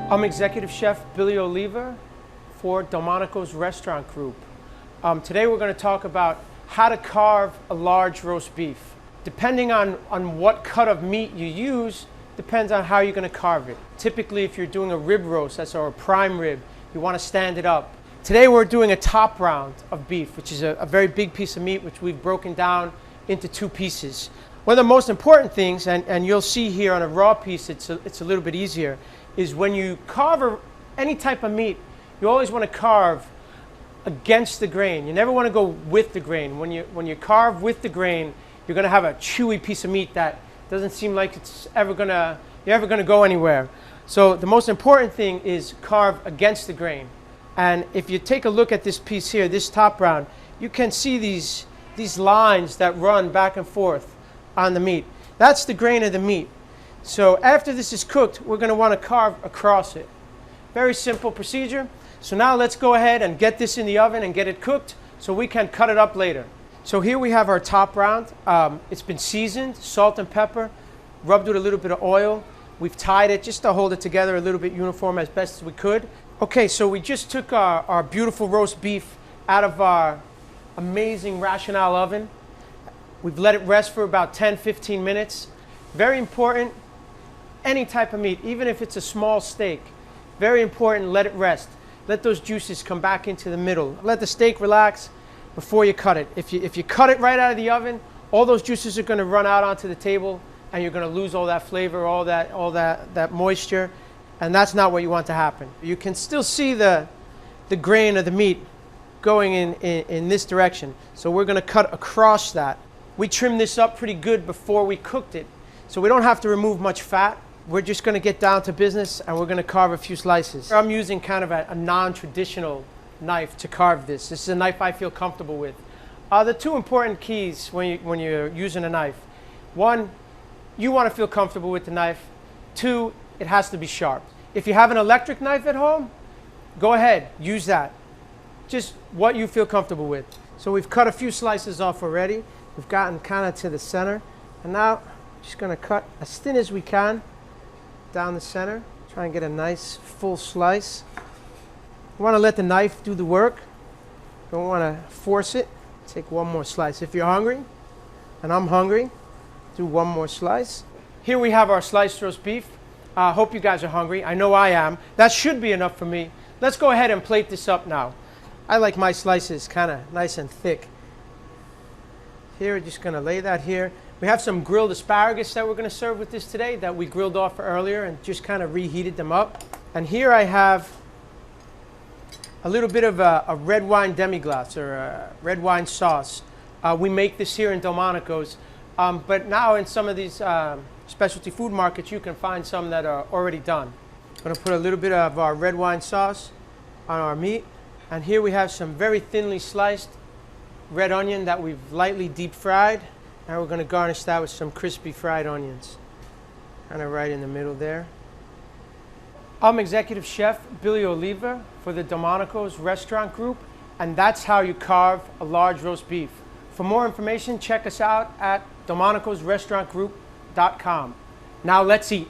I'm Executive Chef Billy Oliva for Delmonico's Restaurant Group. Today we're going to talk about how to carve a large roast beef. Depending on what cut of meat you use, depends on how you're going to carve it. Typically, if you're doing a rib roast, that's our prime rib, you want to stand it up. Today we're doing a top round of beef, which is a very big piece of meat, which we've broken down into two pieces. One of the most important things, and you'll see here on a raw piece, it's a little bit easier, is when you carve any type of meat, you always want to carve against the grain. You never want to go with the grain. When you carve with the grain, you're going to have a chewy piece of meat that doesn't seem like you're ever going to go anywhere. So the most important thing is carve against the grain. And if you take a look at this piece here, this top round, you can see these lines that run back and forth on the meat. That's the grain of the meat. So after this is cooked, we're going to want to carve across it. Very simple procedure. So now let's go ahead and get this in the oven and get it cooked so we can cut it up later. So here we have our top round. It's been seasoned, salt and pepper, rubbed with a little bit of oil. We've tied it just to hold it together a little bit uniform as best as we could. Okay, so we just took our beautiful roast beef out of our amazing Rational oven. We've let it rest for about 10-15 minutes. Very important, any type of meat, even if it's a small steak, very important, let it rest. Let those juices come back into the middle. Let the steak relax before you cut it. If you cut it right out of the oven, all those juices are going to run out onto the table and you're going to lose all that flavor, all that moisture, and that's not what you want to happen. You can still see the grain of the meat going in this direction. So we're going to cut across that. We trimmed this up pretty good before we cooked it, so we don't have to remove much fat. We're just going to get down to business and we're going to carve a few slices. I'm using kind of a non-traditional knife to carve this. This is a knife I feel comfortable with. The two important keys when you're using a knife. One, you want to feel comfortable with the knife. Two, it has to be sharp. If you have an electric knife at home, go ahead, use that. Just what you feel comfortable with. So we've cut a few slices off already. We've gotten kind of to the center. And now, just going to cut as thin as we can down the center. Try and get a nice full slice. You want to let the knife do the work. Don't want to force it. Take one more slice. If you're hungry, and I'm hungry, do one more slice. Here we have our sliced roast beef. Hope you guys are hungry. I know I am. That should be enough for me. Let's go ahead and plate this up now. I like my slices kind of nice and thick. Here, we're just going to lay that here. We have some grilled asparagus that we're going to serve with this today that we grilled off earlier and just kind of reheated them up. And here I have a little bit of a red wine demi-glace or a red wine sauce. We make this here in Delmonico's, but now in some of these specialty food markets, you can find some that are already done. I'm going to put a little bit of our red wine sauce on our meat. And here we have some very thinly sliced red onion that we've lightly deep fried. Now we're going to garnish that with some crispy fried onions. Kind of right in the middle there. I'm Executive Chef Billy Oliva for the Delmonico's Restaurant Group, and that's how you carve a large roast beef. For more information, check us out at delmonicosrestaurantgroup.com. Now let's eat.